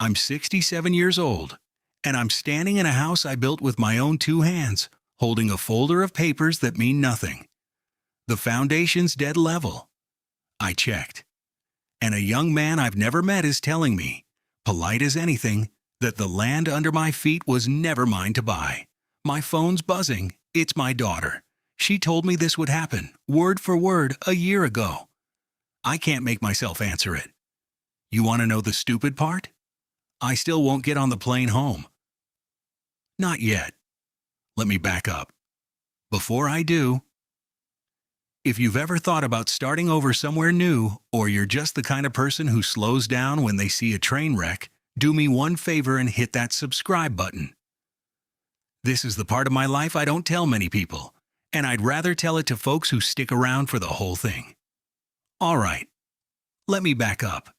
I'm 67 years old, and I'm standing in a house I built with my own two hands, holding a folder of papers that mean nothing. The foundation's dead level. I checked. And a young man I've never met is telling me, polite as anything, that the land under my feet was never mine to buy. My phone's buzzing. It's my daughter. She told me this would happen, word for word, a year ago. I can't make myself answer it. You want to know the stupid part? I still won't get on the plane home. Not yet. Let me back up. Before I do, if you've ever thought about starting over somewhere new, or you're just the kind of person who slows down when they see a train wreck, do me one favor and hit that subscribe button. This is the part of my life I don't tell many people, and I'd rather tell it to folks who stick around for the whole thing. All right, let me back up.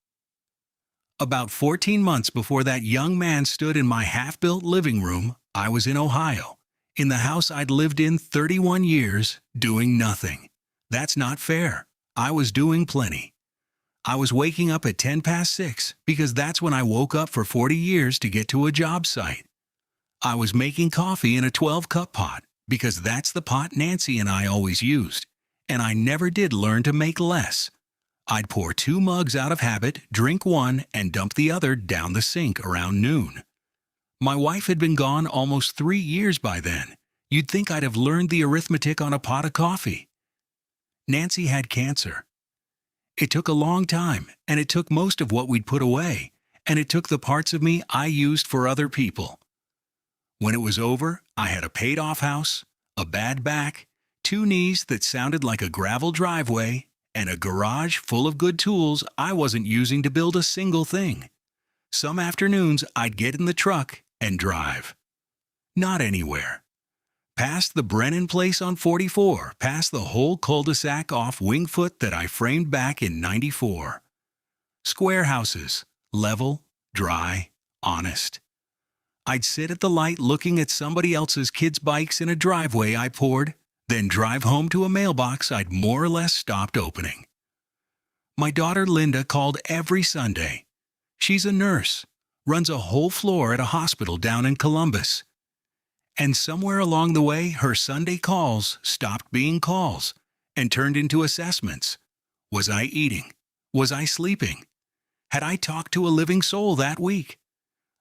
About 14 months before that young man stood in my half-built living room, I was in Ohio, in the house I'd lived in 31 years, doing nothing. That's not fair. I was doing plenty. I was waking up at 6:10 because that's when I woke up for 40 years to get to a job site. I was making coffee in a 12-cup pot because that's the pot Nancy and I always used, and I never did learn to make less. I'd pour 2 mugs out of habit, drink one, and dump the other down the sink around noon. My wife had been gone almost 3 years by then. You'd think I'd have learned the arithmetic on a pot of coffee. Nancy had cancer. It took a long time, and it took most of what we'd put away, and it took the parts of me I used for other people. When it was over, I had a paid-off house, a bad back, 2 knees that sounded like a gravel driveway, and a garage full of good tools I wasn't using to build a single thing. Some afternoons, I'd get in the truck and drive. Not anywhere. Past the Brennan place on 44, past the whole cul-de-sac off Wingfoot that I framed back in '94. Square houses, level, dry, honest. I'd sit at the light looking at somebody else's kids' bikes in a driveway I poured, then drive home to a mailbox I'd more or less stopped opening. My daughter Linda called every Sunday. She's a nurse, runs a whole floor at a hospital down in Columbus. And somewhere along the way, her Sunday calls stopped being calls and turned into assessments. Was I eating? Was I sleeping? Had I talked to a living soul that week?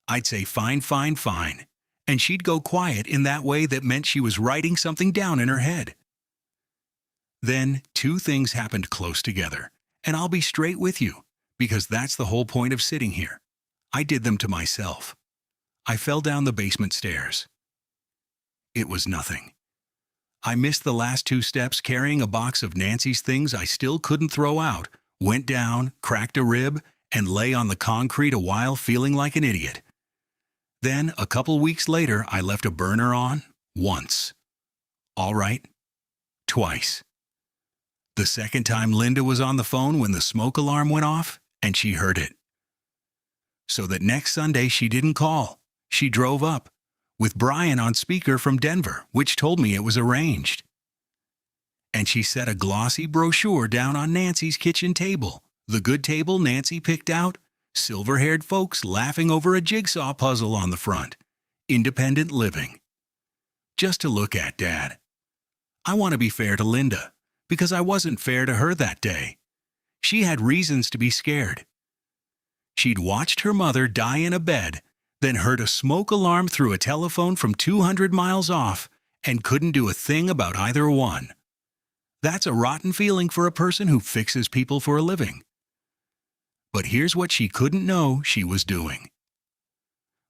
I'd say fine, fine, fine, and she'd go quiet in that way that meant she was writing something down in her head. Then 2 things happened close together, and I'll be straight with you, because that's the whole point of sitting here. I did them to myself. I fell down the basement stairs. It was nothing. I missed the last 2 steps carrying a box of Nancy's things I still couldn't throw out, went down, cracked a rib, and lay on the concrete a while feeling like an idiot. Then, a couple weeks later, I left a burner on, once. All right, twice. The second time Linda was on the phone when the smoke alarm went off, and she heard it. So that next Sunday she didn't call. She drove up, with Brian on speaker from Denver, which told me it was arranged. And she set a glossy brochure down on Nancy's kitchen table, the good table Nancy picked out, silver-haired folks laughing over a jigsaw puzzle on the front. Independent living. Just to look at, Dad. I want to be fair to Linda, because I wasn't fair to her that day. She had reasons to be scared. She'd watched her mother die in a bed, then heard a smoke alarm through a telephone from 200 miles off, and couldn't do a thing about either one. That's a rotten feeling for a person who fixes people for a living. But here's what she couldn't know she was doing.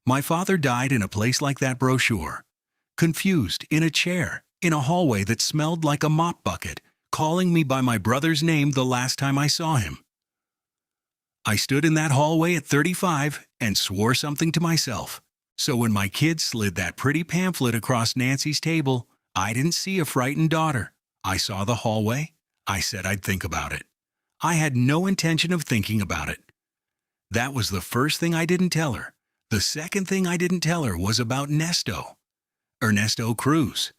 My father died in a place like that brochure, confused, in a chair, in a hallway that smelled like a mop bucket, calling me by my brother's name the last time I saw him. I stood in that hallway at 35 and swore something to myself. So when my kids slid that pretty pamphlet across Nancy's table, I didn't see a frightened daughter. I saw the hallway. I said I'd think about it. I had no intention of thinking about it. That was the first thing I didn't tell her. The second thing I didn't tell her was about Nesto. Ernesto Cruz.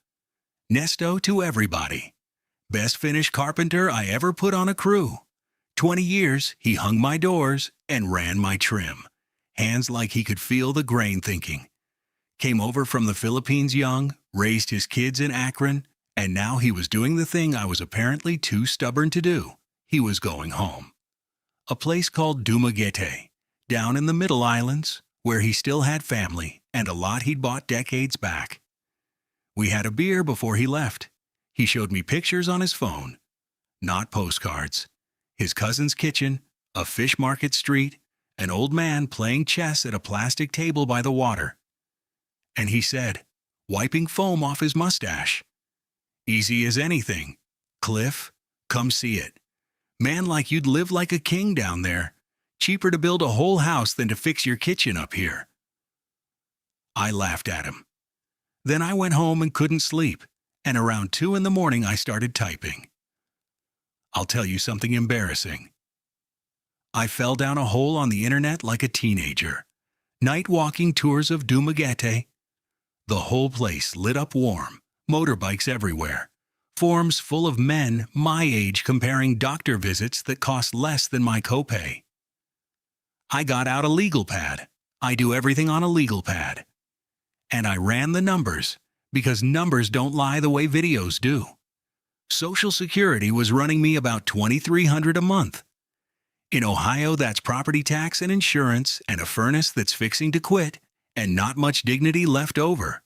Nesto to everybody. Best finished carpenter I ever put on a crew. 20 years, he hung my doors and ran my trim. hands like he could feel the grain thinking. Came over from the Philippines young, raised his kids in Akron, and now he was doing the thing I was apparently too stubborn to do. He was going home. A place called Dumaguete, down in the Middle Islands, where he still had family and a lot he'd bought decades back. We had a beer before he left. He showed me pictures on his phone, not postcards. His cousin's kitchen, a fish market street, an old man playing chess at a plastic table by the water. And he said, wiping foam off his mustache, "Easy as anything. Cliff, come see it. Man, like you'd live like a king down there. Cheaper to build a whole house than to fix your kitchen up here." I laughed at him. Then I went home and couldn't sleep, and around 2 in the morning I started typing. I'll tell you something embarrassing. I fell down a hole on the internet like a teenager. Night walking tours of Dumaguete. The whole place lit up warm, motorbikes everywhere. Forums full of men my age comparing doctor visits that cost less than my copay. I got out a legal pad. I do everything on a legal pad. And I ran the numbers, because numbers don't lie the way videos do. Social Security was running me about $2,300 a month. In Ohio, that's property tax and insurance and a furnace that's fixing to quit and not much dignity left over.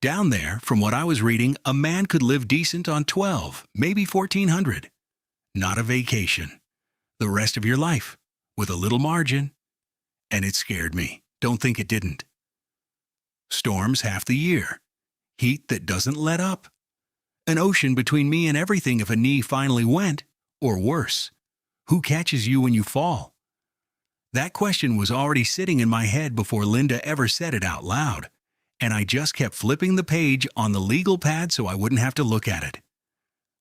Down there, from what I was reading, a man could live decent on 12, maybe 1,400. Not a vacation. The rest of your life, with a little margin. And it scared me. Don't think it didn't. Storms half the year. Heat that doesn't let up. An ocean between me and everything if a knee finally went, or worse. Who catches you when you fall? That question was already sitting in my head before Linda ever said it out loud, and I just kept flipping the page on the legal pad so I wouldn't have to look at it.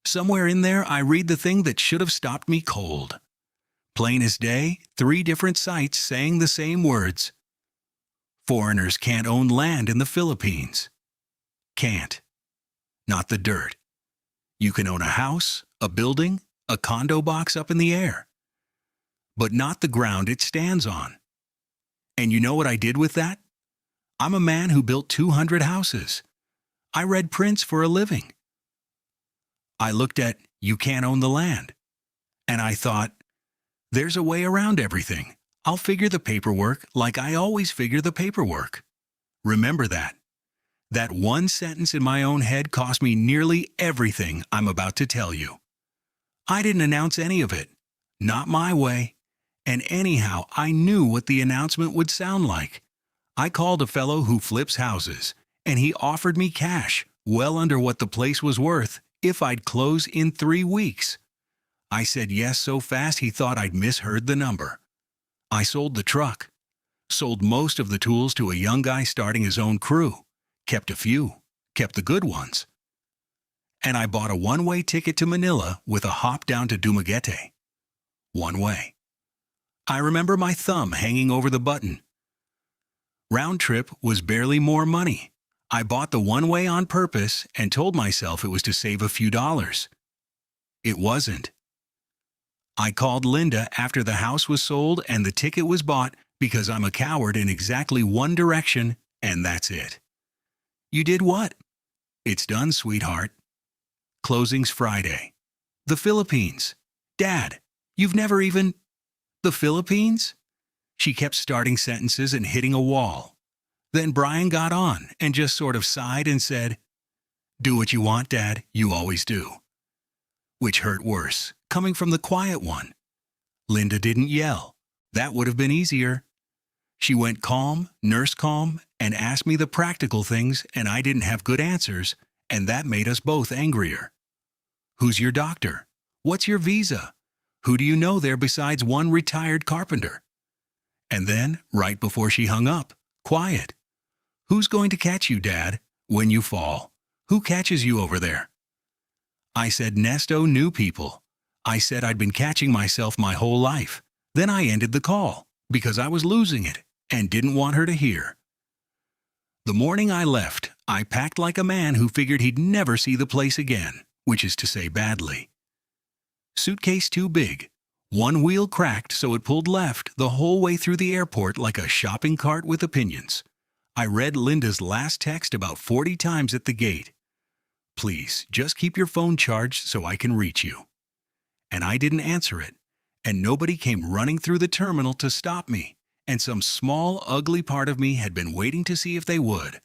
Somewhere in there I read the thing that should have stopped me cold. Plain as day, 3 different sites saying the same words. Foreigners can't own land in the Philippines. Can't. Not the dirt. You can own a house, a building, a condo box up in the air. But not the ground it stands on. And you know what I did with that? I'm a man who built 200 houses. I read prints for a living. I looked at "you can't own the land," and I thought, there's a way around everything. I'll figure the paperwork like I always figure the paperwork. Remember that. That one sentence in my own head cost me nearly everything I'm about to tell you. I didn't announce any of it. Not my way. And anyhow, I knew what the announcement would sound like. I called a fellow who flips houses, and he offered me cash, well under what the place was worth, if I'd close in 3 weeks. I said yes so fast he thought I'd misheard the number. I sold the truck. Sold most of the tools to a young guy starting his own crew. Kept a few. Kept the good ones. And I bought a one-way ticket to Manila with a hop down to Dumaguete. One way. I remember my thumb hanging over the button. Round trip was barely more money. I bought the one-way on purpose and told myself it was to save a few dollars. It wasn't. I called Linda after the house was sold and the ticket was bought because I'm a coward in exactly one direction, and that's it. You did what? It's done, sweetheart. Closing's Friday. The Philippines. Dad, you've never even... The Philippines? She kept starting sentences and hitting a wall. Then Brian got on and just sort of sighed and said, "Do what you want, Dad, you always do." Which hurt worse, coming from the quiet one. Linda didn't yell. That would have been easier. She went calm, nurse calm, and asked me the practical things, and I didn't have good answers, and that made us both angrier. Who's your doctor? What's your visa? Who do you know there besides one retired carpenter? And then, right before she hung up, quiet. Who's going to catch you, Dad, when you fall? Who catches you over there? I said Nesto knew people. I said I'd been catching myself my whole life. Then I ended the call, because I was losing it, and didn't want her to hear. The morning I left, I packed like a man who figured he'd never see the place again, which is to say badly. Suitcase too big, One wheel cracked so it pulled left the whole way through the airport like a shopping cart with opinions. I read Linda's last text about 40 times at the gate. Please, just keep your phone charged so I can reach you. And I didn't answer it, and nobody came running through the terminal to stop me, and some small, ugly part of me had been waiting to see if they would.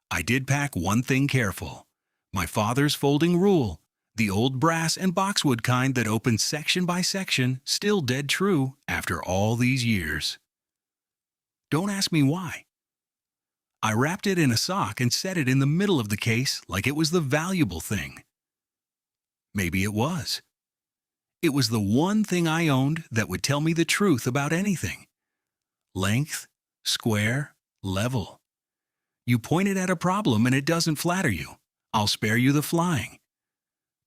I did pack one thing careful. My father's folding rule, the old brass and boxwood kind that opened section by section, still dead true after all these years. Don't ask me why. I wrapped it in a sock and set it in the middle of the case like it was the valuable thing. Maybe it was. It was the one thing I owned that would tell me the truth about anything. Length, square, level. You point it at a problem and it doesn't flatter you. I'll spare you the flying.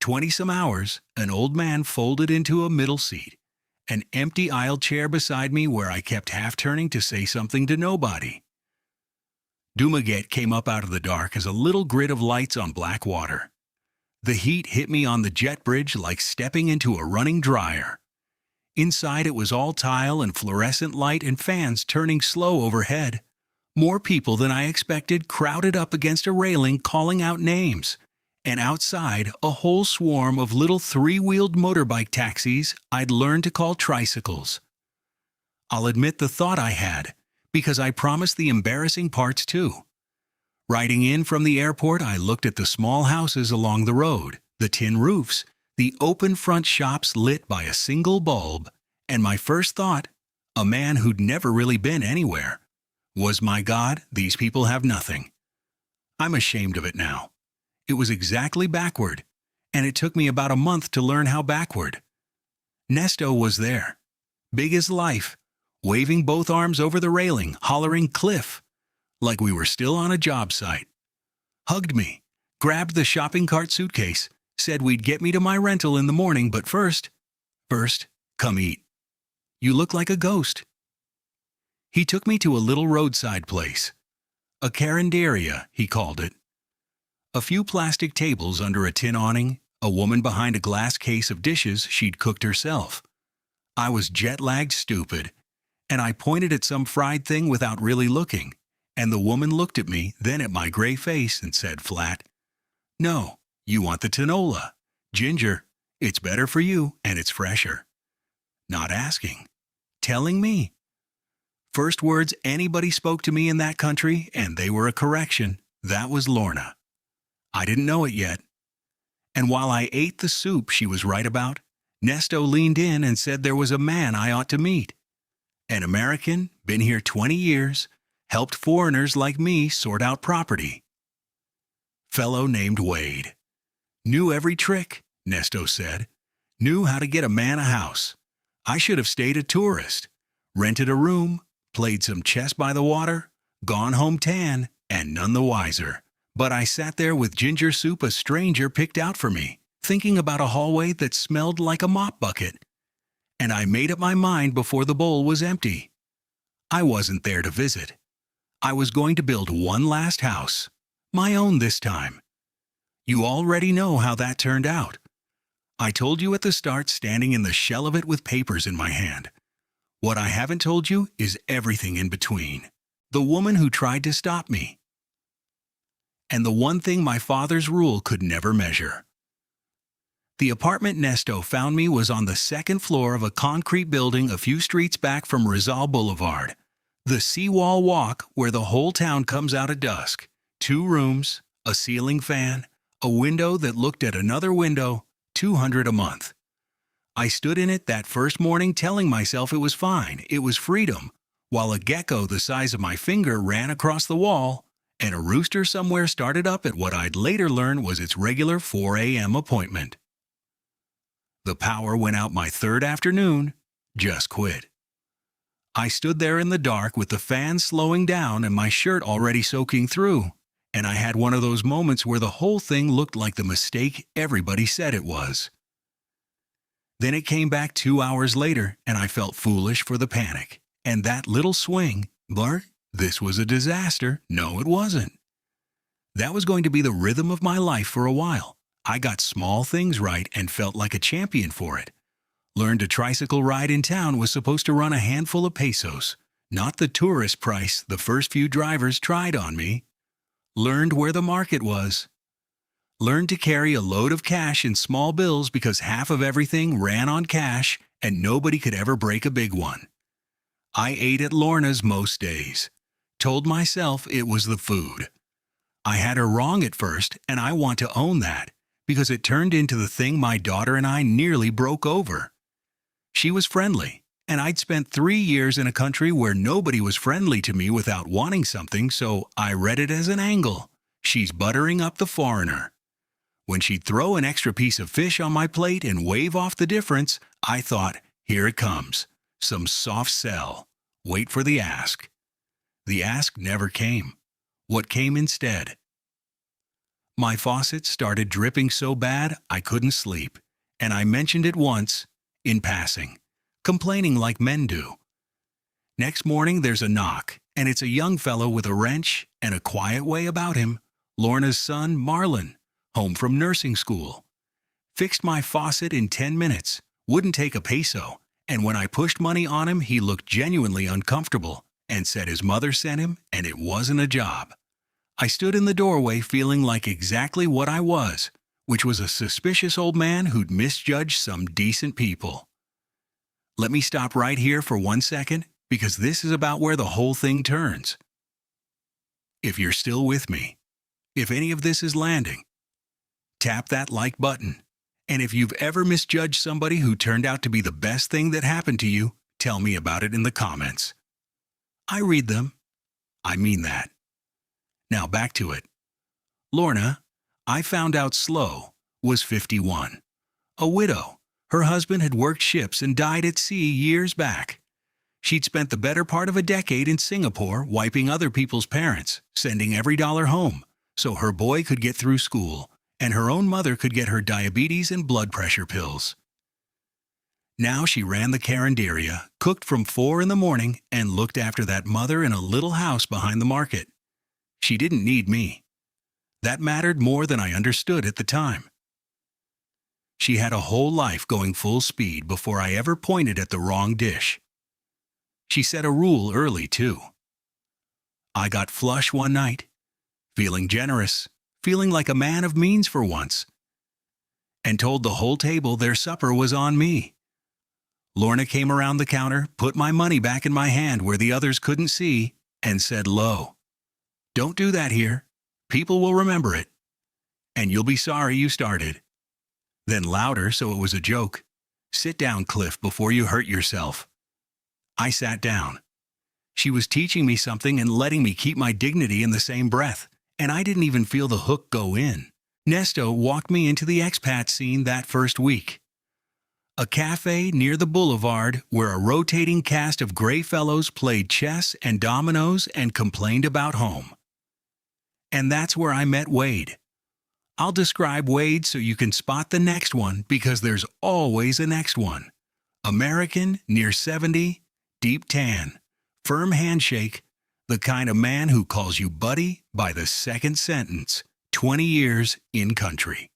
20-some hours, an old man folded into a middle seat, an empty aisle chair beside me where I kept half-turning to say something to nobody. Dumaguete came up out of the dark as a little grid of lights on black water. The heat hit me on the jet bridge like stepping into a running dryer. Inside it was all tile and fluorescent light and fans turning slow overhead. More people than I expected crowded up against a railing calling out names. And outside, a whole swarm of little three-wheeled motorbike taxis I'd learned to call tricycles. I'll admit the thought I had, because I promised the embarrassing parts too. Riding in from the airport, I looked at the small houses along the road, the tin roofs, the open front shops lit by a single bulb, and my first thought, a man who'd never really been anywhere, was, my God, these people have nothing. I'm ashamed of it now. It was exactly backward, and it took me about a month to learn how backward. Nesto was there, big as life, waving both arms over the railing, hollering "Cliff," like we were still on a job site. Hugged me, grabbed the shopping cart suitcase, said we'd get me to my rental in the morning, but first, come eat. You look like a ghost. He took me to a little roadside place. A carinderia, he called it. A few plastic tables under a tin awning, a woman behind a glass case of dishes she'd cooked herself. I was jet-lagged stupid, and I pointed at some fried thing without really looking, and the woman looked at me, then at my gray face, and said flat, "No, you want the tinola. Ginger. It's better for you, and it's fresher." Not asking. Telling me. First words anybody spoke to me in that country, and they were a correction. That was Lorna. I didn't know it yet. And while I ate the soup she was right about, Nesto leaned in and said there was a man I ought to meet. An American, been here 20 years, helped foreigners like me sort out property. Fellow named Wade. Knew every trick, Nesto said. Knew how to get a man a house. I should have stayed a tourist. Rented a room, played some chess by the water, gone home tan, and none the wiser. But I sat there with ginger soup a stranger picked out for me, thinking about a hallway that smelled like a mop bucket. And I made up my mind before the bowl was empty. I wasn't there to visit. I was going to build one last house, my own this time. You already know how that turned out. I told you at the start, standing in the shell of it with papers in my hand. What I haven't told you is everything in between. The woman who tried to stop me. And the one thing my father's rule could never measure. The apartment Nesto found me was on the second floor of a concrete building a few streets back from Rizal Boulevard, the seawall walk where the whole town comes out at dusk. 2 rooms, a ceiling fan, a window that looked at another window, $200 a month. I stood in it that first morning telling myself it was fine, it was freedom, while a gecko the size of my finger ran across the wall, and a rooster somewhere started up at what I'd later learn was its regular 4 a.m. appointment. The power went out my third afternoon, just quit. I stood there in the dark with the fan slowing down and my shirt already soaking through, and I had one of those moments where the whole thing looked like the mistake everybody said it was. Then it came back 2 hours later, and I felt foolish for the panic. And that little swing, Bart, this was a disaster. No, it wasn't. That was going to be the rhythm of my life for a while. I got small things right and felt like a champion for it. Learned a tricycle ride in town was supposed to run a handful of pesos, not the tourist price the first few drivers tried on me. Learned where the market was. Learned to carry a load of cash in small bills because half of everything ran on cash and nobody could ever break a big one. I ate at Lorna's most days. Told myself it was the food. I had her wrong at first, and I want to own that, because it turned into the thing my daughter and I nearly broke over. She was friendly, and I'd spent 3 years in a country where nobody was friendly to me without wanting something, so I read it as an angle. She's buttering up the foreigner. When she'd throw an extra piece of fish on my plate and wave off the difference, I thought, here it comes. Some soft sell. Wait for the ask. The ask never came. What came instead? My faucet started dripping so bad I couldn't sleep, and I mentioned it once, in passing, complaining like men do. Next morning there's a knock, and it's a young fellow with a wrench and a quiet way about him, Lorna's son, Marlon, home from nursing school. Fixed my faucet in 10 minutes, wouldn't take a peso, and when I pushed money on him he looked genuinely uncomfortable and said his mother sent him and it wasn't a job. I stood in the doorway feeling like exactly what I was, which was a suspicious old man who'd misjudged some decent people. Let me stop right here for 1 second, because this is about where the whole thing turns. If you're still with me, if any of this is landing, tap that like button. And if you've ever misjudged somebody who turned out to be the best thing that happened to you, tell me about it in the comments. I read them. I mean that. Now back to it. Lorna, I found out slow, was 51. A widow. Her husband had worked ships and died at sea years back. She'd spent the better part of a decade in Singapore wiping other people's parents, sending every dollar home, so her boy could get through school, and her own mother could get her diabetes and blood pressure pills. Now she ran the carinderia, cooked from 4 in the morning, and looked after that mother in a little house behind the market. She didn't need me. That mattered more than I understood at the time. She had a whole life going full speed before I ever pointed at the wrong dish. She set a rule early, too. I got flush one night, feeling generous, feeling like a man of means for once, and told the whole table their supper was on me. Lorna came around the counter, put my money back in my hand where the others couldn't see, and said low, "Don't do that here. People will remember it. And you'll be sorry you started." Then louder, so it was a joke, "Sit down, Cliff, before you hurt yourself." I sat down. She was teaching me something and letting me keep my dignity in the same breath, and I didn't even feel the hook go in. Nesto walked me into the expat scene that first week. A cafe near the boulevard where a rotating cast of gray fellows played chess and dominoes and complained about home. And that's where I met Wade. I'll describe Wade so you can spot the next one, because there's always a next one. American, near 70, deep tan, firm handshake, the kind of man who calls you buddy by the second sentence, 20 years in country.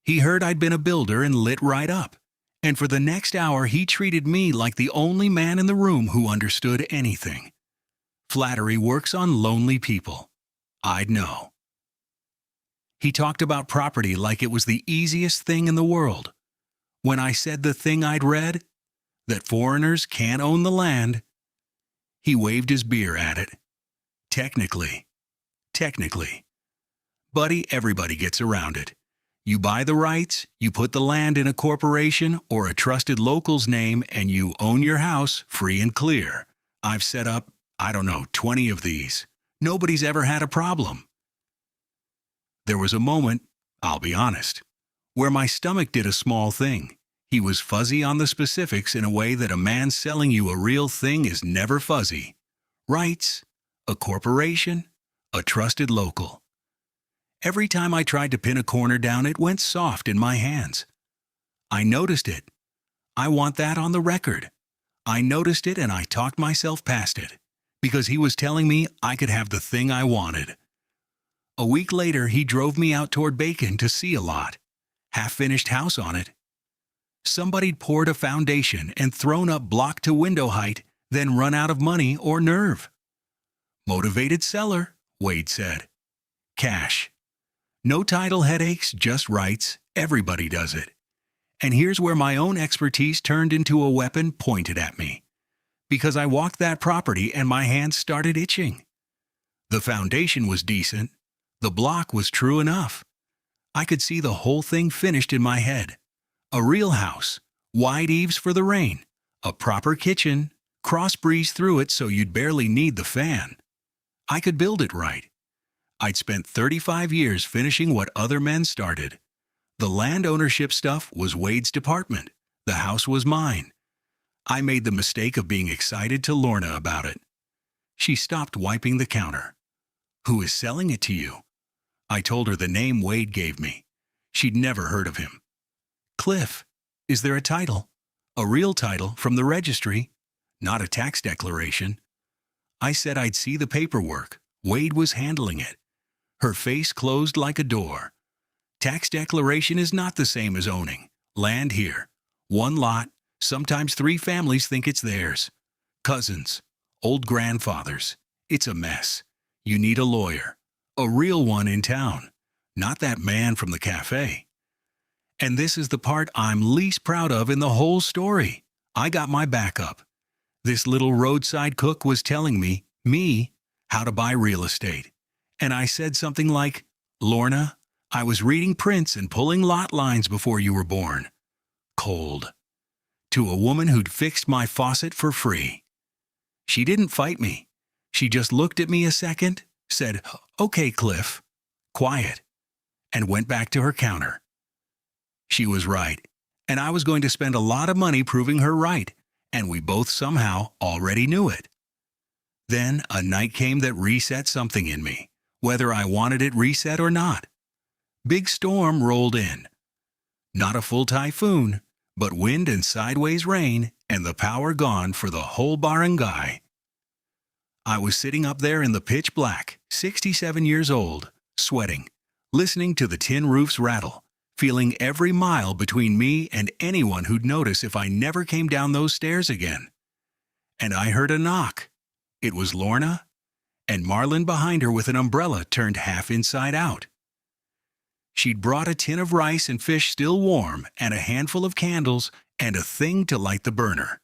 He heard I'd been a builder and lit right up, and for the next hour he treated me like the only man in the room who understood anything. Flattery works on lonely people. I'd know. He talked about property like it was the easiest thing in the world. When I said the thing I'd read, that foreigners can't own the land, he waved his beer at it. Technically. Buddy, everybody gets around it. You buy the rights, you put the land in a corporation or a trusted local's name, and you own your house free and clear. I've set up, 20 of these. Nobody's ever had a problem. There was a moment, I'll be honest, where my stomach did a small thing. He was fuzzy on the specifics in a way that a man selling you a real thing is never fuzzy. Rights, a corporation, a trusted local. Every time I tried to pin a corner down, it went soft in my hands. I noticed it. I want that on the record. I noticed it and I talked myself past it, because he was telling me I could have the thing I wanted. A week later, he drove me out toward Bacon to see a lot. Half-finished house on it. Somebody'd poured a foundation and thrown up block to window height, then run out of money or nerve. Motivated seller, Wade said. Cash. No title headaches, just rights. Everybody does it. And here's where my own expertise turned into a weapon pointed at me. Because I walked that property and my hands started itching. The foundation was decent. The block was true enough. I could see the whole thing finished in my head. A real house, wide eaves for the rain, a proper kitchen, cross breeze through it so you'd barely need the fan. I could build it right. I'd spent 35 years finishing what other men started. The land ownership stuff was Wade's department. The house was mine. I made the mistake of being excited to Lorna about it. She stopped wiping the counter. Who is selling it to you? I told her the name Wade gave me. She'd never heard of him. Cliff. Is there a title? A real title from the registry? Not a tax declaration. I said I'd see the paperwork. Wade was handling it. Her face closed like a door. Tax declaration is not the same as owning. Land here. One lot, sometimes 3 families think it's theirs. Cousins, old grandfathers. It's a mess. You need a lawyer. A real one in town. Not that man from the cafe. And this is the part I'm least proud of in the whole story. I got my backup. This little roadside cook was telling me, how to buy real estate. And I said something like, Lorna, I was reading prints and pulling lot lines before you were born. Cold. To a woman who'd fixed my faucet for free. She didn't fight me. She just looked at me a second, said, okay, Cliff, quiet, and went back to her counter. She was right, and I was going to spend a lot of money proving her right, and we both somehow already knew it. Then a night came that reset something in me, whether I wanted it reset or not. Big storm rolled in. Not a full typhoon, but wind and sideways rain, and the power gone for the whole barangay. I was sitting up there in the pitch black, 67 years old, sweating, listening to the tin roofs rattle, feeling every mile between me and anyone who'd notice if I never came down those stairs again. And I heard a knock. It was Lorna, and Marlin behind her with an umbrella turned half inside out. She'd brought a tin of rice and fish still warm and a handful of candles and a thing to light the burner.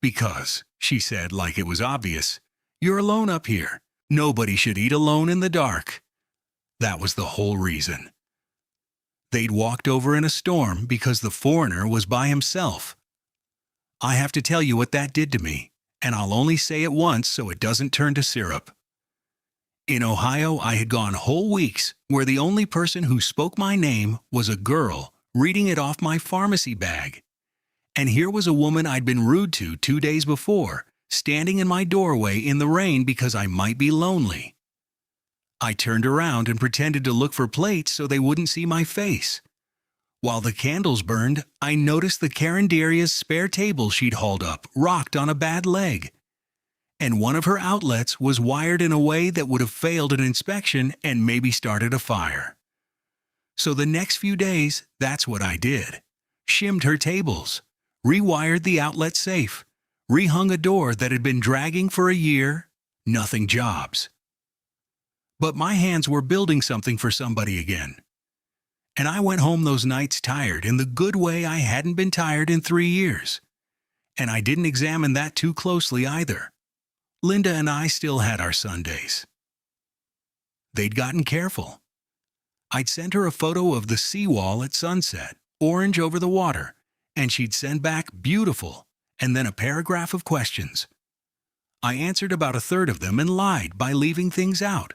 Because, she said like it was obvious, you're alone up here. Nobody should eat alone in the dark. That was the whole reason. They'd walked over in a storm because the foreigner was by himself. I have to tell you what that did to me, and I'll only say it once so it doesn't turn to syrup. In Ohio, I had gone whole weeks where the only person who spoke my name was a girl reading it off my pharmacy bag. And here was a woman I'd been rude to 2 days before, standing in my doorway in the rain because I might be lonely. I turned around and pretended to look for plates so they wouldn't see my face. While the candles burned, I noticed the Carinderia's spare table she'd hauled up rocked on a bad leg. And one of her outlets was wired in a way that would have failed an inspection and maybe started a fire. So the next few days, that's what I did. Shimmed her tables, rewired the outlet safe, rehung a door that had been dragging for a year, nothing jobs. But my hands were building something for somebody again. And I went home those nights tired in the good way I hadn't been tired in 3 years. And I didn't examine that too closely either. Linda and I still had our Sundays. They'd gotten careful. I'd sent her a photo of the seawall at sunset, orange over the water, and she'd send back beautiful, and then a paragraph of questions. I answered about 1/3 of them and lied by leaving things out.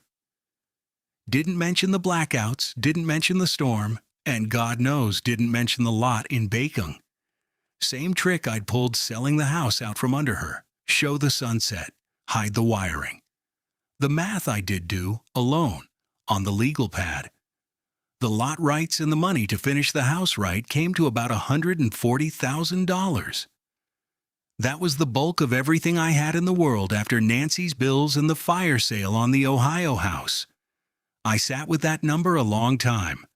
Didn't mention the blackouts, didn't mention the storm, and God knows didn't mention the lot in Bacon. Same trick I'd pulled selling the house out from under her. Show the sunset, hide the wiring. The math I did do, alone, on the legal pad. The lot rights and the money to finish the house right came to about $140,000. That was the bulk of everything I had in the world after Nancy's bills and the fire sale on the Ohio house. I sat with that number a long time.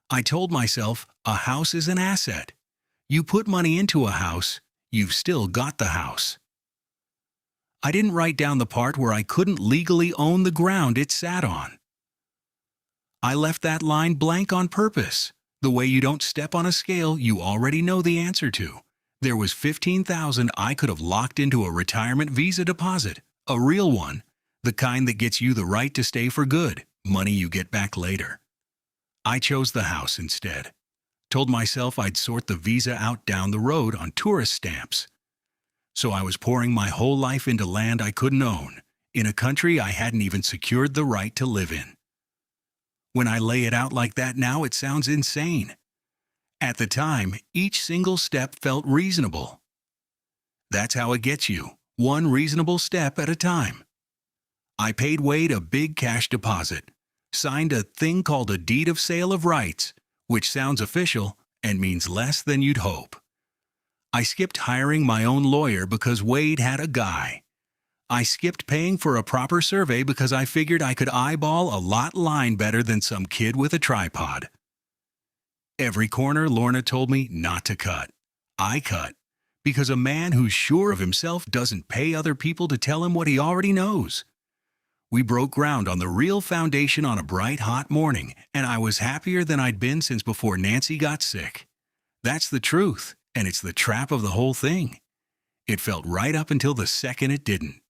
I told myself, a house is an asset. You put money into a house, you've still got the house. I didn't write down the part where I couldn't legally own the ground it sat on. I left that line blank on purpose, the way you don't step on a scale you already know the answer to. There was $15,000 I could have locked into a retirement visa deposit, a real one, the kind that gets you the right to stay for good, money you get back later. I chose the house instead. Told myself I'd sort the visa out down the road on tourist stamps. So I was pouring my whole life into land I couldn't own, in a country I hadn't even secured the right to live in. When I lay it out like that now, it sounds insane. At the time, each single step felt reasonable. That's how it gets you, one reasonable step at a time. I paid Wade a big cash deposit, signed a thing called a deed of sale of rights, which sounds official and means less than you'd hope. I skipped hiring my own lawyer because Wade had a guy. I skipped paying for a proper survey because I figured I could eyeball a lot line better than some kid with a tripod. Every corner Lorna told me not to cut. I cut, because a man who's sure of himself doesn't pay other people to tell him what he already knows. We broke ground on the real foundation on a bright, hot morning, and I was happier than I'd been since before Nancy got sick. That's the truth, and it's the trap of the whole thing. It felt right up until the second it didn't.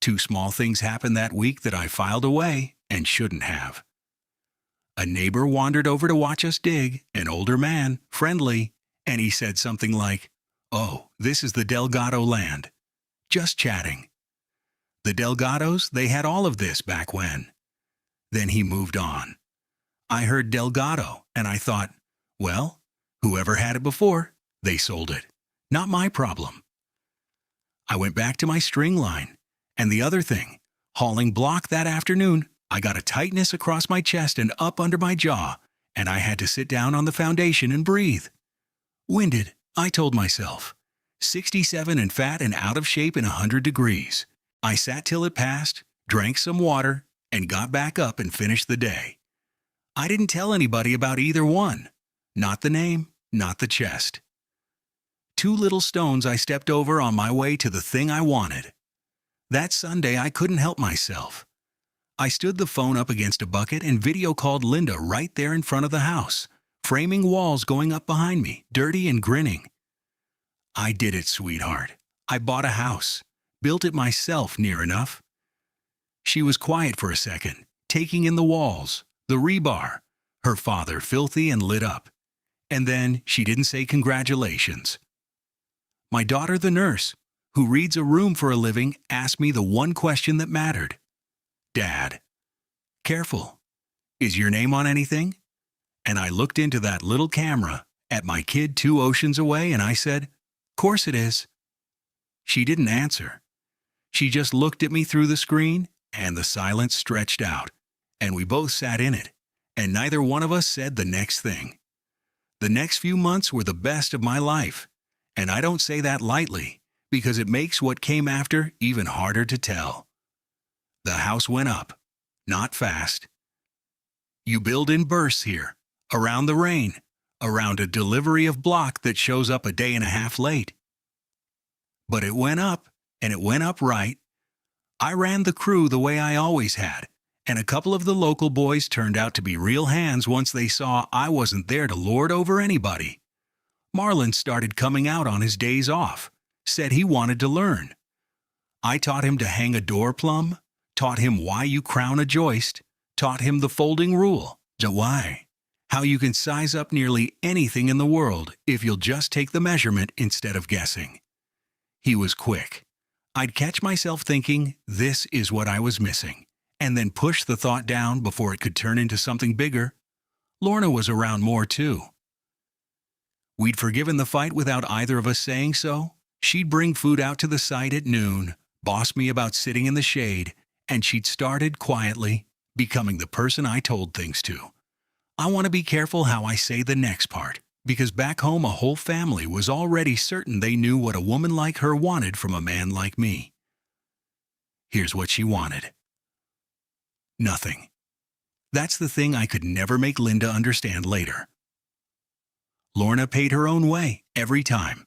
2 small things happened that week that I filed away and shouldn't have. A neighbor wandered over to watch us dig, an older man, friendly, and he said something like, "Oh, this is the Delgado land." Just chatting. The Delgados, they had all of this back when. Then he moved on. I heard Delgado, and I thought, well, whoever had it before, they sold it. Not my problem. I went back to my string line. And the other thing, hauling block that afternoon, I got a tightness across my chest and up under my jaw, and I had to sit down on the foundation and breathe. Winded, I told myself. 67 and fat and out of shape in 100 degrees. I sat till it passed, drank some water, and got back up and finished the day. I didn't tell anybody about either one. Not the name, not the chest. 2 little stones I stepped over on my way to the thing I wanted. That Sunday, I couldn't help myself. I stood the phone up against a bucket and video called Linda right there in front of the house, framing walls going up behind me, dirty and grinning. I did it, sweetheart. I bought a house, built it myself near enough. She was quiet for a second, taking in the walls, the rebar, her father filthy and lit up. And then she didn't say congratulations. My daughter, the nurse, who reads a room for a living, asked me the one question that mattered. Dad, careful, is your name on anything? And I looked into that little camera at my kid 2 oceans away and I said, "Course it is." She didn't answer. She just looked at me through the screen and the silence stretched out, and we both sat in it, and neither one of us said the next thing. The next few months were the best of my life, and I don't say that lightly, because it makes what came after even harder to tell. The house went up, not fast. You build in bursts here, around the rain, around a delivery of block that shows up a day and a half late. But it went up, and it went up right. I ran the crew the way I always had, and a couple of the local boys turned out to be real hands once they saw I wasn't there to lord over anybody. Marlon started coming out on his days off, said he wanted to learn. I taught him to hang a door plumb, taught him why you crown a joist, taught him the folding rule, the why, how you can size up nearly anything in the world if you'll just take the measurement instead of guessing. He was quick. I'd catch myself thinking this is what I was missing, and then push the thought down before it could turn into something bigger. Lorna was around more too. We'd forgiven the fight without either of us saying so. She'd bring food out to the site at noon, boss me about sitting in the shade, and she'd started quietly becoming the person I told things to. I want to be careful how I say the next part, because back home a whole family was already certain they knew what a woman like her wanted from a man like me. Here's what she wanted. Nothing. That's the thing I could never make Linda understand later. Lorna paid her own way every time.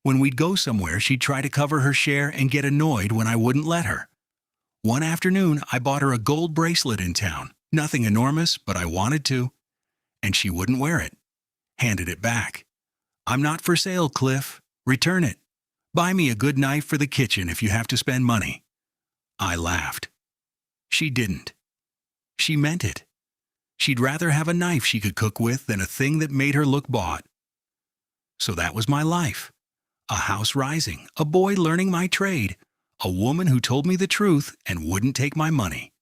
When we'd go somewhere, she'd try to cover her share and get annoyed when I wouldn't let her. One afternoon, I bought her a gold bracelet in town. Nothing enormous, but I wanted to. And she wouldn't wear it. Handed it back. "I'm not for sale, Cliff. Return it. Buy me a good knife for the kitchen if you have to spend money." I laughed. She didn't. She meant it. She'd rather have a knife she could cook with than a thing that made her look bought. So that was my life. A house rising, a boy learning my trade, a woman who told me the truth and wouldn't take my money.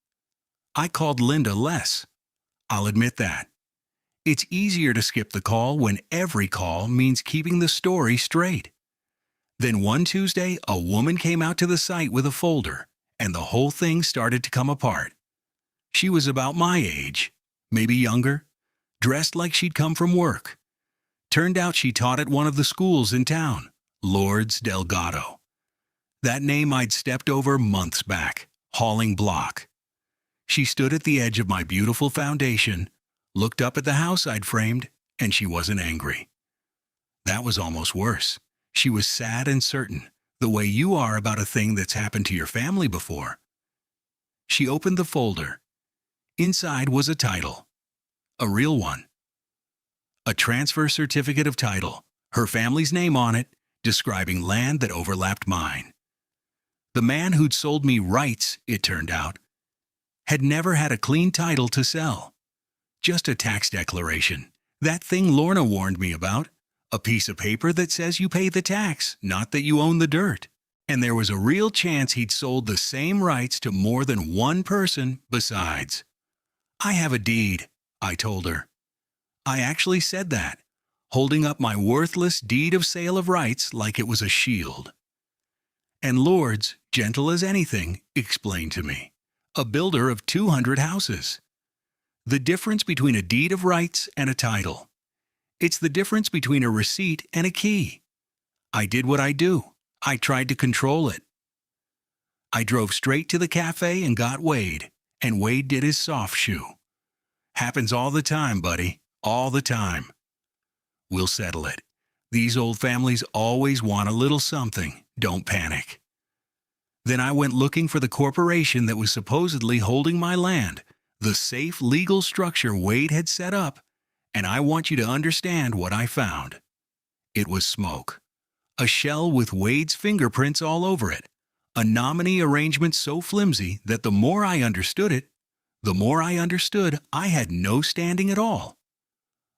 I called Linda less. I'll admit that. It's easier to skip the call when every call means keeping the story straight. Then one Tuesday, a woman came out to the site with a folder, and the whole thing started to come apart. She was about my age, maybe younger, dressed like she'd come from work. Turned out she taught at one of the schools in town, Lourdes Delgado. That name I'd stepped over months back, hauling block. She stood at the edge of my beautiful foundation, looked up at the house I'd framed, and she wasn't angry. That was almost worse. She was sad and certain, the way you are about a thing that's happened to your family before. She opened the folder. Inside was a title. A real one. A transfer certificate of title, her family's name on it, describing land that overlapped mine. The man who'd sold me rights, it turned out, had never had a clean title to sell. Just a tax declaration, that thing Lorna warned me about, a piece of paper that says you pay the tax, not that you own the dirt. And there was a real chance he'd sold the same rights to more than one person besides. "I have a deed," I told her. I actually said that, holding up my worthless deed of sale of rights like it was a shield. And Lourdes, gentle as anything, explained to me. A builder of 200 houses. The difference between a deed of rights and a title. It's the difference between a receipt and a key. I did what I do. I tried to control it. I drove straight to the cafe and got Wade, and Wade did his soft shoe. Happens all the time, buddy, all the time. We'll settle it. These old families always want a little something. Don't panic. Then I went looking for the corporation that was supposedly holding my land, the safe legal structure Wade had set up, and I want you to understand what I found. It was smoke. A shell with Wade's fingerprints all over it. A nominee arrangement so flimsy that the more I understood it, the more I understood I had no standing at all.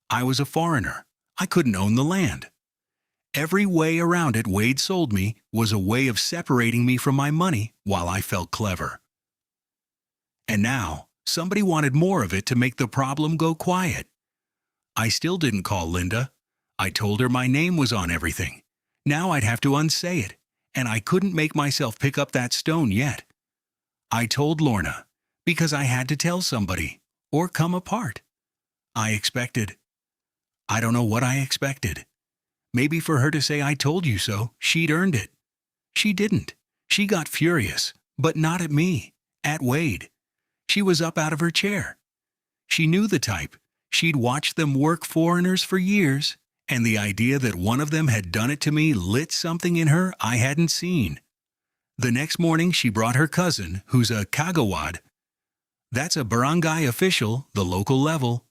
I was a foreigner. I couldn't own the land. Every way around it Wade sold me was a way of separating me from my money while I felt clever. And now, somebody wanted more of it to make the problem go quiet. I still didn't call Linda. I told her my name was on everything. Now I'd have to unsay it, and I couldn't make myself pick up that stone yet. I told Lorna, because I had to tell somebody, or come apart. I don't know what I expected. Maybe for her to say I told you so, she'd earned it. She didn't. She got furious, but not at me, at Wade. She was up out of her chair. She knew the type. She'd watched them work foreigners for years, and the idea that one of them had done it to me lit something in her I hadn't seen. The next morning she brought her cousin, who's a kagawad. That's a barangay official, the local level.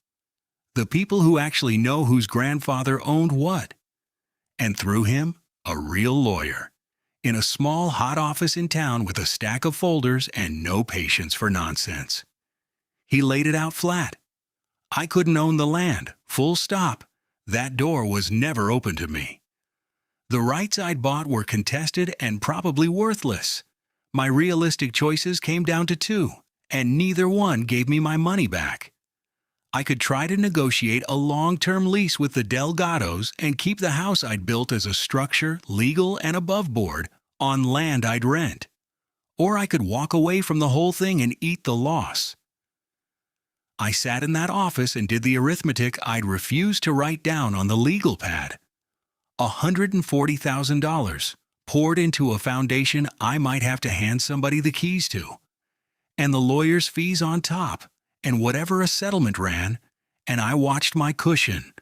The people who actually know whose grandfather owned what. And through him, a real lawyer. In a small hot office in town with a stack of folders and no patience for nonsense. He laid it out flat. I couldn't own the land, full stop. That door was never open to me. The rights I'd bought were contested and probably worthless. My realistic choices came down to two, and neither one gave me my money back. I could try to negotiate a long-term lease with the Delgados and keep the house I'd built as a structure, legal and above board, on land I'd rent. Or I could walk away from the whole thing and eat the loss. I sat in that office and did the arithmetic I'd refused to write down on the legal pad. $140,000 poured into a foundation I might have to hand somebody the keys to. And the lawyer's fees on top, and whatever a settlement ran, and I watched my cushion.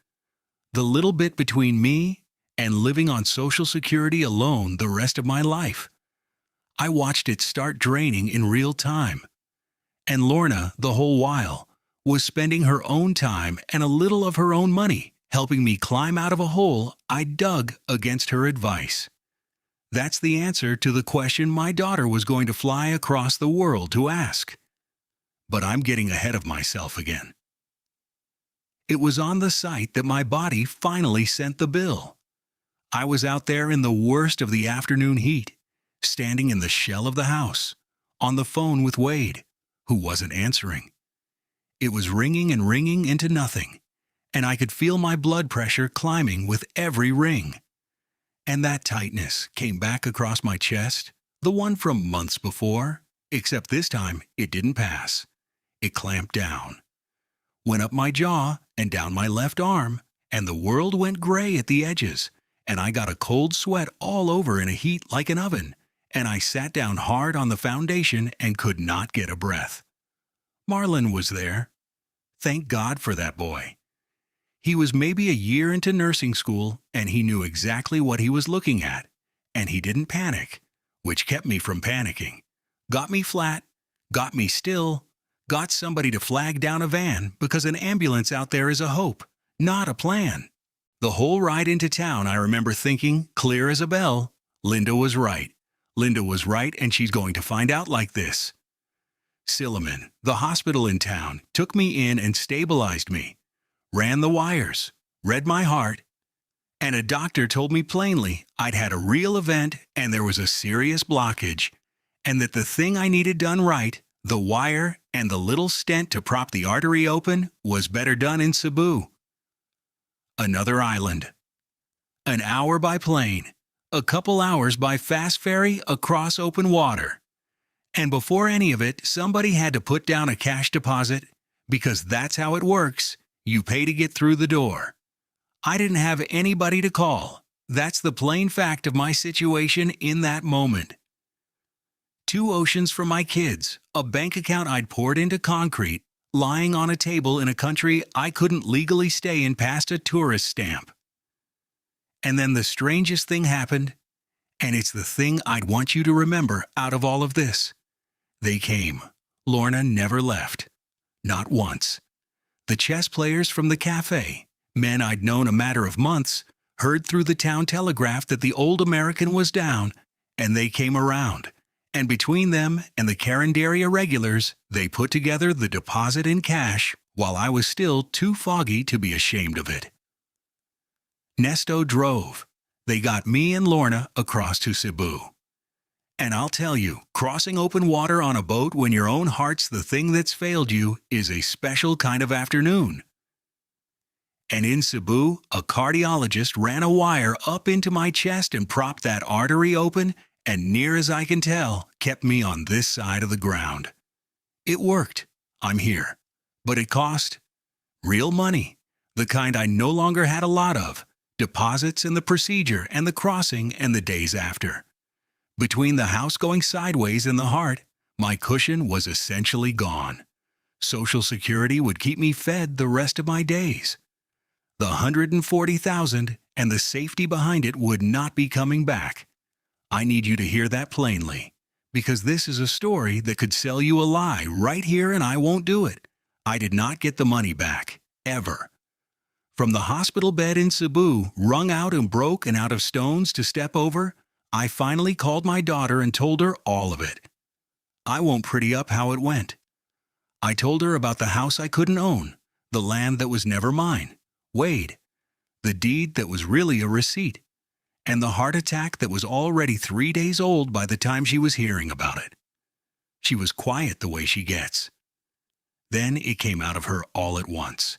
the little bit between me and living on Social Security alone the rest of my life. I watched it start draining in real time. And Lorna, the whole while, was spending her own time and a little of her own money helping me climb out of a hole I dug against her advice. That's the answer to the question my daughter was going to fly across the world to ask. But I'm getting ahead of myself again. It was on the site that my body finally sent the bill. I was out there in the worst of the afternoon heat, standing in the shell of the house, on the phone with Wade, who wasn't answering. It was ringing and ringing into nothing, and I could feel my blood pressure climbing with every ring. And that tightness came back across my chest, the one from months before, except this time it didn't pass. It clamped down, went up my jaw and down my left arm, and the world went gray at the edges, and I got a cold sweat all over in a heat like an oven, and I sat down hard on the foundation and could not get a breath. Marlon was there. Thank God for that boy. He was maybe a year into nursing school, and he knew exactly what he was looking at, and he didn't panic, which kept me from panicking. Got me flat, got me still, got somebody to flag down a van because an ambulance out there is a hope, not a plan. The whole ride into town I remember thinking, clear as a bell, Linda was right. Linda was right, and she's going to find out like this. Silliman, the hospital in town, took me in and stabilized me, ran the wires, read my heart, and a doctor told me plainly I'd had a real event and there was a serious blockage, and that the thing I needed done right, the wire and the little stent to prop the artery open, was better done in Cebu. Another island. An hour by plane, a couple hours by fast ferry across open water. And before any of it, somebody had to put down a cash deposit, because that's how it works. You pay to get through the door. I didn't have anybody to call. That's the plain fact of my situation in that moment. 2 oceans for my kids, a bank account I'd poured into concrete, lying on a table in a country I couldn't legally stay in past a tourist stamp. And then the strangest thing happened, and it's the thing I'd want you to remember out of all of this. They came. Lorna never left. Not once. The chess players from the cafe, men I'd known a matter of months, heard through the town telegraph that the old American was down, and they came around. And between them and the Carinderia regulars, they put together the deposit in cash while I was still too foggy to be ashamed of it. Nesto drove. They got me and Lorna across to Cebu. And I'll tell you, crossing open water on a boat when your own heart's the thing that's failed you is a special kind of afternoon. And in Cebu, a cardiologist ran a wire up into my chest and propped that artery open, and near as I can tell, kept me on this side of the ground. It worked. I'm here. But it cost real money, the kind I no longer had a lot of, deposits and the procedure and the crossing and the days after. Between the house going sideways and the heart, my cushion was essentially gone. Social Security would keep me fed the rest of my days. The $140,000 and the safety behind it would not be coming back. I need you to hear that plainly, because this is a story that could sell you a lie right here, and I won't do it. I did not get the money back, ever. From the hospital bed in Cebu, wrung out and broke and out of stones to step over, I finally called my daughter and told her all of it. I won't pretty up how it went. I told her about the house I couldn't own, the land that was never mine, Wade, the deed that was really a receipt, and the heart attack that was already 3 days old by the time she was hearing about it. She was quiet the way she gets. Then it came out of her all at once.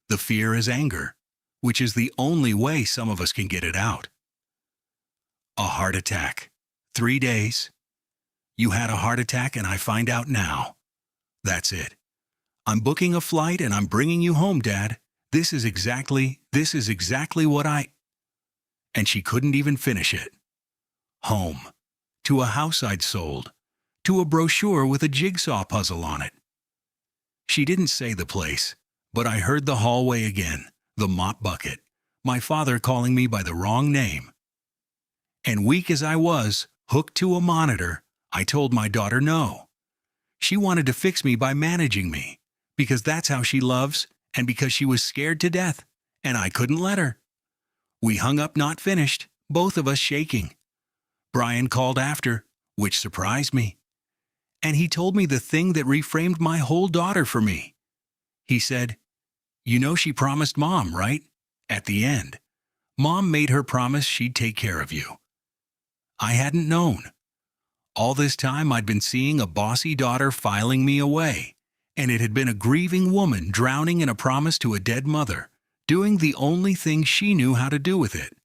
The fear is anger, which is the only way some of us can get it out. A heart attack. 3 days. You had a heart attack and I find out now. That's it. I'm booking a flight and I'm bringing you home, Dad. This is exactly what I... And she couldn't even finish it. Home. To a house I'd sold. To a brochure with a jigsaw puzzle on it. She didn't say the place, but I heard the hallway again, the mop bucket, my father calling me by the wrong name. And weak as I was, hooked to a monitor, I told my daughter no. She wanted to fix me by managing me, because that's how she loves, and because she was scared to death, and I couldn't let her. We hung up not finished, both of us shaking. Brian called after, which surprised me. And he told me the thing that reframed my whole daughter for me. He said, "You know she promised Mom, right? At the end. Mom made her promise she'd take care of you." I hadn't known. All this time I'd been seeing a bossy daughter filing me away, and it had been a grieving woman drowning in a promise to a dead mother, doing the only thing she knew how to do with it.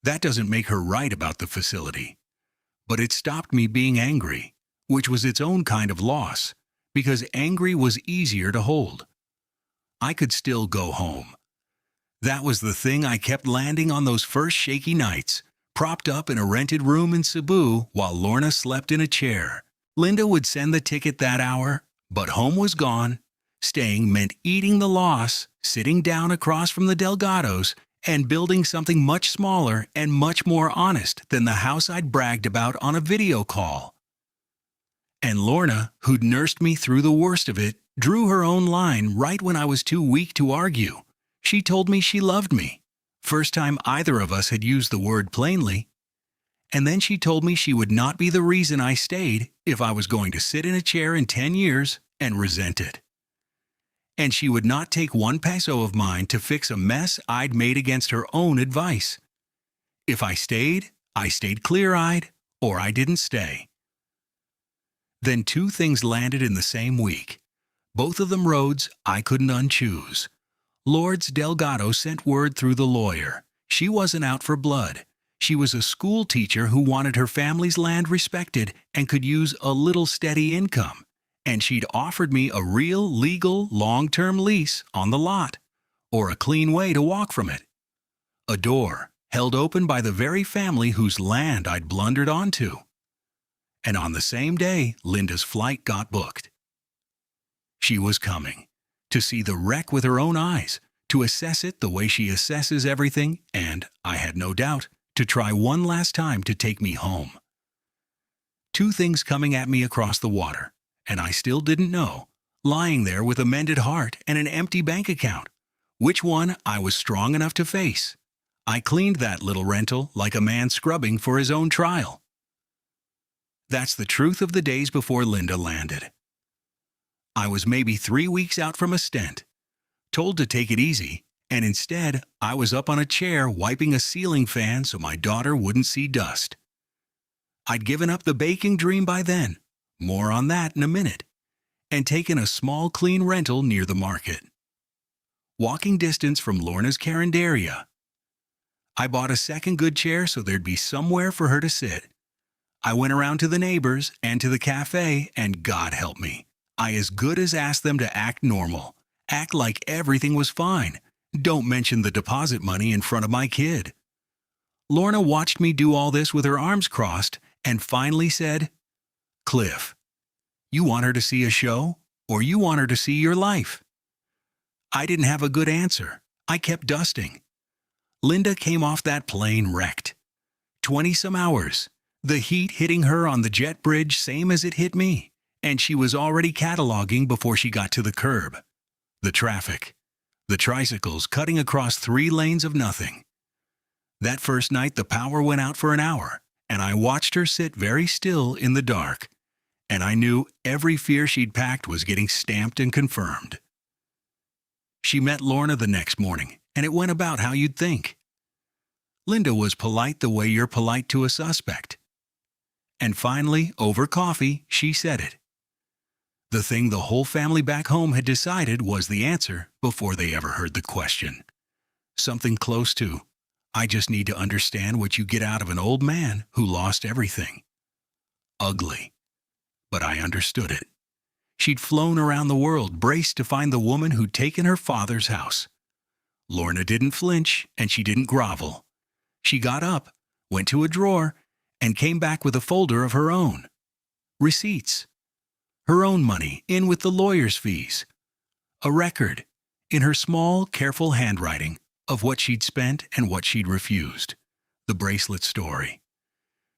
That doesn't make her right about the facility. But it stopped me being angry, which was its own kind of loss, because angry was easier to hold. I could still go home. That was the thing I kept landing on those first shaky nights, propped up in a rented room in Cebu while Lorna slept in a chair. Linda would send the ticket that hour, but home was gone. Staying meant eating the loss, sitting down across from the Delgados, and building something much smaller and much more honest than the house I'd bragged about on a video call. And Lorna, who'd nursed me through the worst of it, drew her own line right when I was too weak to argue. She told me she loved me. First time either of us had used the word plainly. And then she told me she would not be the reason I stayed if I was going to sit in a chair in 10 years and resent it. And she would not take 1 peso of mine to fix a mess I'd made against her own advice. If I stayed clear-eyed, or I didn't stay. Then 2 things landed in the same week. Both of them roads I couldn't unchoose. Lourdes Delgado sent word through the lawyer. She wasn't out for blood. She was a school teacher who wanted her family's land respected and could use a little steady income. And she'd offered me a real, legal, long-term lease on the lot, or a clean way to walk from it. A door held open by the very family whose land I'd blundered onto. And on the same day, Linda's flight got booked. She was coming, to see the wreck with her own eyes, to assess it the way she assesses everything, and, I had no doubt, to try one last time to take me home. 2 things coming at me across the water, and I still didn't know, lying there with a mended heart and an empty bank account, which one I was strong enough to face. I cleaned that little rental like a man scrubbing for his own trial. That's the truth of the days before Linda landed. I was maybe 3 weeks out from a stent, told to take it easy, and instead I was up on a chair wiping a ceiling fan so my daughter wouldn't see dust. I'd given up the baking dream by then, more on that in a minute, and taken a small clean rental near the market. Walking distance from Lorna's carinderia. I bought a second good chair so there'd be somewhere for her to sit. I went around to the neighbors and to the cafe, and God help me, I as good as asked them to act normal, act like everything was fine. Don't mention the deposit money in front of my kid. Lorna watched me do all this with her arms crossed and finally said, "Cliff, you want her to see a show, or you want her to see your life?" I didn't have a good answer. I kept dusting. Linda came off that plane wrecked. 20-some hours, the heat hitting her on the jet bridge same as it hit me, and she was already cataloging before she got to the curb. The traffic. The tricycles cutting across 3 lanes of nothing. That first night the power went out for an hour, and I watched her sit very still in the dark, and I knew every fear she'd packed was getting stamped and confirmed. She met Lorna the next morning, and it went about how you'd think. Linda was polite the way you're polite to a suspect. And finally, over coffee, she said it. The thing the whole family back home had decided was the answer before they ever heard the question. Something close to, "I just need to understand what you get out of an old man who lost everything." Ugly. But I understood it. She'd flown around the world braced to find the woman who'd taken her father's house. Lorna didn't flinch, and she didn't grovel. She got up, went to a drawer, and came back with a folder of her own. Receipts. Her own money, in with the lawyer's fees. A record. in her small, careful handwriting of what she'd spent and what she'd refused. The bracelet story.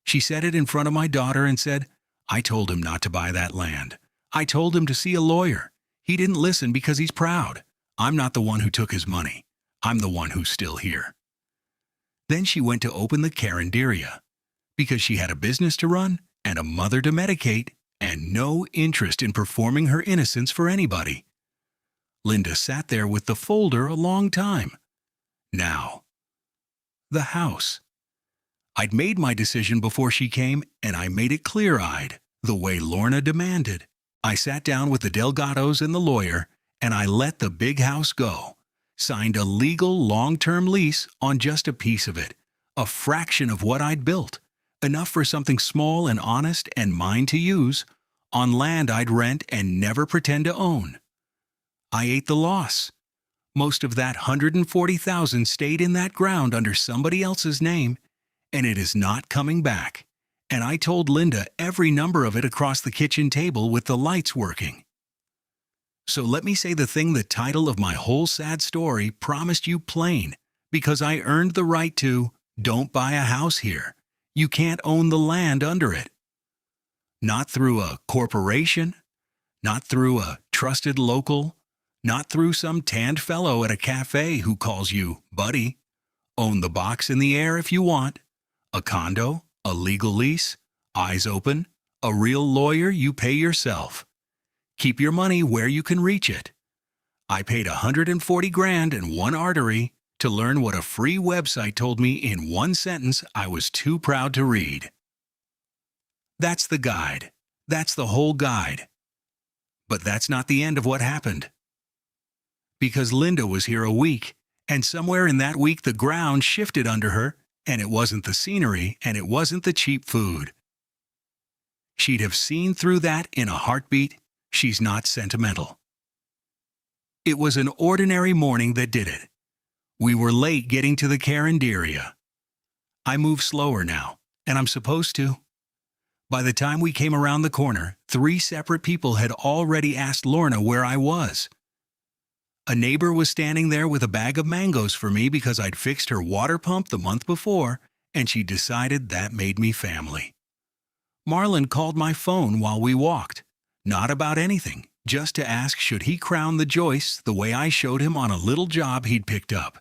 She set it in front of my daughter and said, "I told him not to buy that land. I told him to see a lawyer. He didn't listen because he's proud. I'm not the one who took his money. I'm the one who's still here." Then she went to open the carinderia because she had a business to run and a mother to medicate and no interest in performing her innocence for anybody. Linda sat there with the folder a long time. Now, the house. I'd made my decision before she came, and I made it clear-eyed, the way Lorna demanded. I sat down with the Delgados and the lawyer, and I let the big house go. Signed a legal long-term lease on just a piece of it, a fraction of what I'd built, enough for something small and honest and mine to use, on land I'd rent and never pretend to own. I ate the loss. Most of that $140,000 stayed in that ground under somebody else's name, and it is not coming back. And I told Linda every number of it across the kitchen table with the lights working. So let me say the thing the title of my whole sad story promised you plain, because I earned the right to, don't buy a house here. You can't own the land under it. Not through a corporation, not through a trusted local, not through some tanned fellow at a cafe who calls you buddy. Own the box in the air if you want. A condo, a legal lease, eyes open, a real lawyer you pay yourself. Keep your money where you can reach it. I paid $140,000 in one artery to learn what a free website told me in one sentence I was too proud to read. That's the guide. That's the whole guide. But that's not the end of what happened. Because Linda was here a week, and somewhere in that week the ground shifted under her, and it wasn't the scenery, and it wasn't the cheap food. She'd have seen through that in a heartbeat. She's not sentimental. It was an ordinary morning that did it. We were late getting to the carinderia. I move slower now, and I'm supposed to. By the time we came around the corner, 3 separate people had already asked Lorna where I was. A neighbor was standing there with a bag of mangoes for me because I'd fixed her water pump the month before, and she decided that made me family. Marlon called my phone while we walked, not about anything, just to ask should he crown the joists the way I showed him on a little job he'd picked up.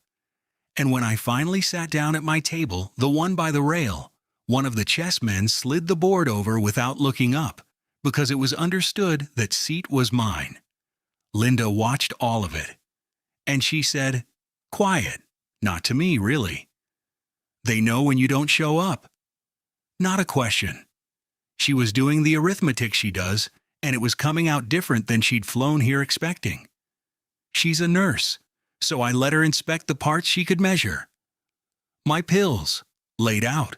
And when I finally sat down at my table, the one by the rail, one of the chessmen slid the board over without looking up, because it was understood that seat was mine. Linda watched all of it, and she said, "Quiet." Not to me, really. "They know when you don't show up." Not a question. She was doing the arithmetic she does, and it was coming out different than she'd flown here expecting. She's a nurse, so I let her inspect the parts she could measure. My pills, laid out.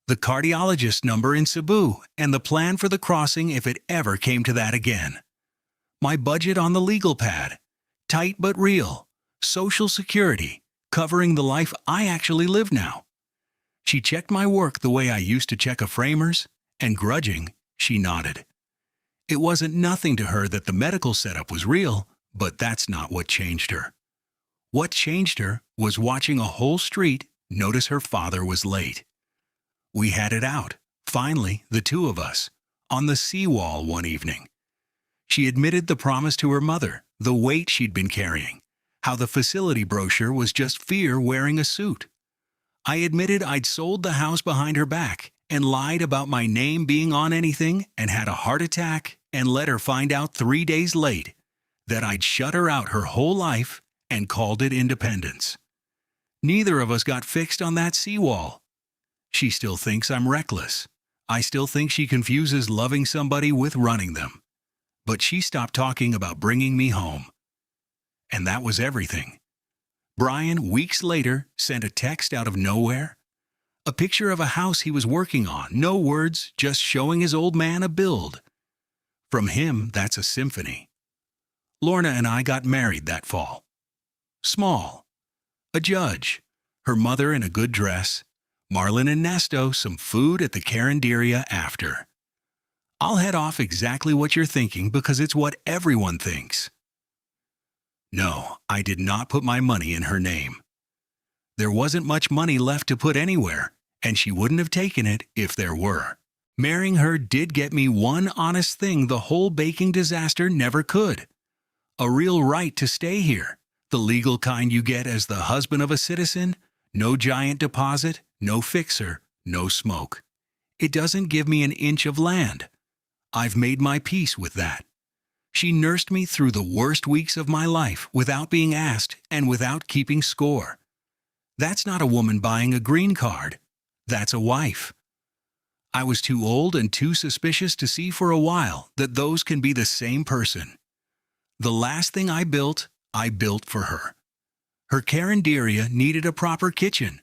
The cardiologist number in Cebu, and the plan for the crossing if it ever came to that again. My budget on the legal pad, tight but real, Social Security, covering the life I actually live now. She checked my work the way I used to check a framer's, and grudging, she nodded. It wasn't nothing to her that the medical setup was real, but that's not what changed her. What changed her was watching a whole street notice her father was late. We had it out, finally, the 2 of us, on the seawall one evening. She admitted the promise to her mother, the weight she'd been carrying, how the facility brochure was just fear wearing a suit. I admitted I'd sold the house behind her back and lied about my name being on anything and had a heart attack and let her find out 3 days late that I'd shut her out her whole life and called it independence. Neither of us got fixed on that seawall. She still thinks I'm reckless. I still think she confuses loving somebody with running them. But she stopped talking about bringing me home. And that was everything. Brian, weeks later, sent a text out of nowhere. A picture of a house he was working on, no words, just showing his old man a build. From him, that's a symphony. Lorna and I got married that fall. Small. A judge. Her mother in a good dress. Marlon and Nesto some food at the carinderia after. I'll head off exactly what you're thinking because it's what everyone thinks. No, I did not put my money in her name. There wasn't much money left to put anywhere, and she wouldn't have taken it if there were. Marrying her did get me one honest thing the whole baking disaster never could: a real right to stay here, the legal kind you get as the husband of a citizen. No giant deposit, no fixer, no smoke. It doesn't give me an inch of land. I've made my peace with that. She nursed me through the worst weeks of my life without being asked and without keeping score. That's not a woman buying a green card. That's a wife. I was too old and too suspicious to see for a while that those can be the same person. The last thing I built for her. Her carinderia needed a proper kitchen.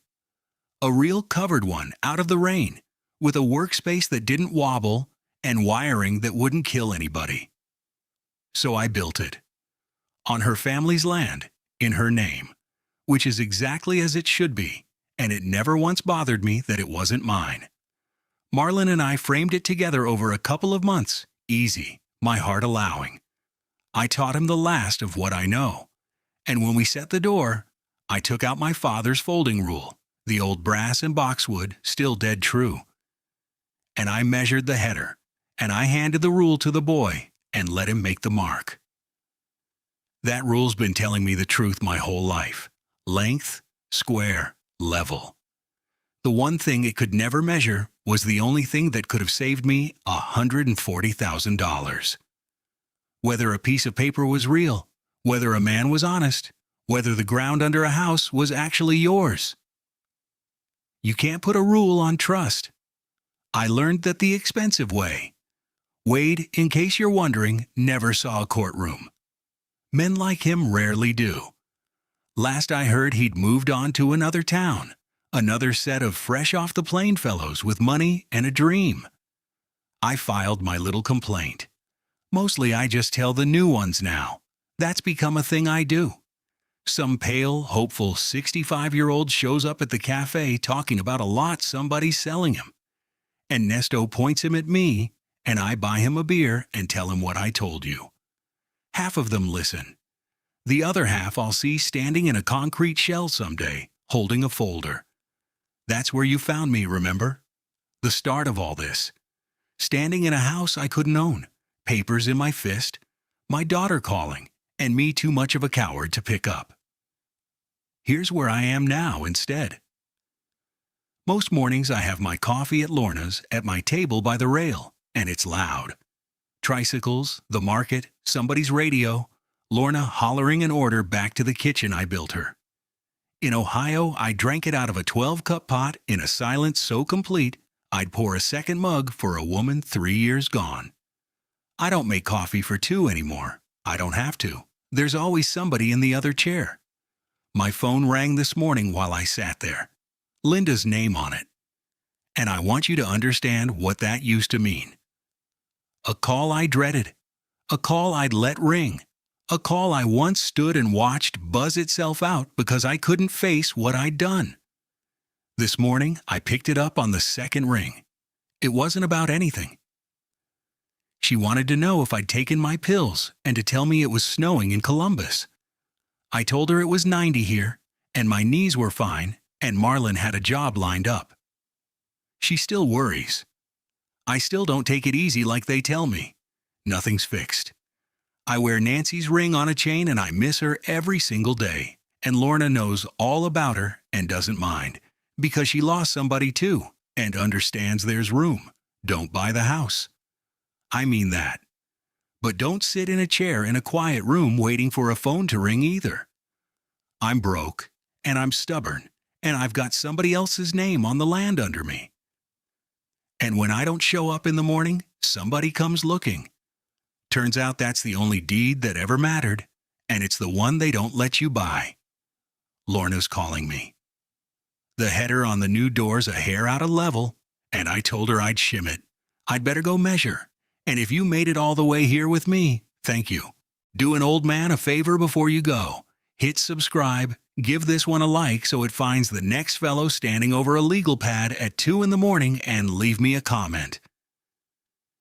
A real covered one out of the rain, with a workspace that didn't wobble and wiring that wouldn't kill anybody. So I built it. On her family's land, in her name, which is exactly as it should be, and it never once bothered me that it wasn't mine. Marlon and I framed it together over a couple of months, easy, my heart allowing. I taught him the last of what I know. And when we set the door, I took out my father's folding rule, the old brass and boxwood, still dead true. And I measured the header, and I handed the rule to the boy and let him make the mark. That rule's been telling me the truth my whole life: length, square, level. The one thing it could never measure was the only thing that could have saved me $140,000. Whether a piece of paper was real, whether a man was honest, whether the ground under a house was actually yours. You can't put a rule on trust. I learned that the expensive way. Wade, in case you're wondering, never saw a courtroom. Men like him rarely do. Last I heard, he'd moved on to another town, another set of fresh-off-the-plane fellows with money and a dream. I filed my little complaint. Mostly I just tell the new ones now. That's become a thing I do. Some pale, hopeful 65-year-old shows up at the cafe talking about a lot somebody's selling him. And Nesto points him at me, and I buy him a beer and tell him what I told you. Half of them listen. The other half I'll see standing in a concrete shell someday, holding a folder. That's where you found me, remember? The start of all this. Standing in a house I couldn't own, papers in my fist, my daughter calling, and me too much of a coward to pick up. Here's where I am now instead. Most mornings I have my coffee at Lorna's at my table by the rail, and it's loud. Tricycles, the market, somebody's radio, Lorna hollering an order back to the kitchen I built her. In Ohio, I drank it out of a 12-cup pot in a silence so complete I'd pour a second mug for a woman 3 years gone. I don't make coffee for two anymore. I don't have to. There's always somebody in the other chair. My phone rang this morning while I sat there. Linda's name on it. And I want you to understand what that used to mean. A call I dreaded. A call I'd let ring. A call I once stood and watched buzz itself out because I couldn't face what I'd done. This morning, I picked it up on the second ring. It wasn't about anything. She wanted to know if I'd taken my pills and to tell me it was snowing in Columbus. I told her it was 90 here, and my knees were fine, and Marlon had a job lined up. She still worries. I still don't take it easy like they tell me. Nothing's fixed. I wear Nancy's ring on a chain and I miss her every single day, and Lorna knows all about her and doesn't mind, because she lost somebody too, and understands there's room. Don't buy the house. I mean that. But don't sit in a chair in a quiet room waiting for a phone to ring either. I'm broke, and I'm stubborn, and I've got somebody else's name on the land under me. And when I don't show up in the morning, somebody comes looking. Turns out that's the only deed that ever mattered, and it's the one they don't let you buy. Lorna's calling me. The header on the new door's a hair out of level, and I told her I'd shim it. I'd better go measure. And if you made it all the way here with me, thank you. Do an old man a favor before you go. Hit subscribe, give this one a like so it finds the next fellow standing over a legal pad at 2 in the morning, and leave me a comment.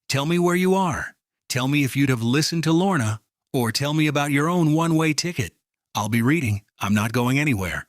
Tell me where you are. Tell me if you'd have listened to Lorna, or tell me about your own one-way ticket. I'll be reading. I'm not going anywhere.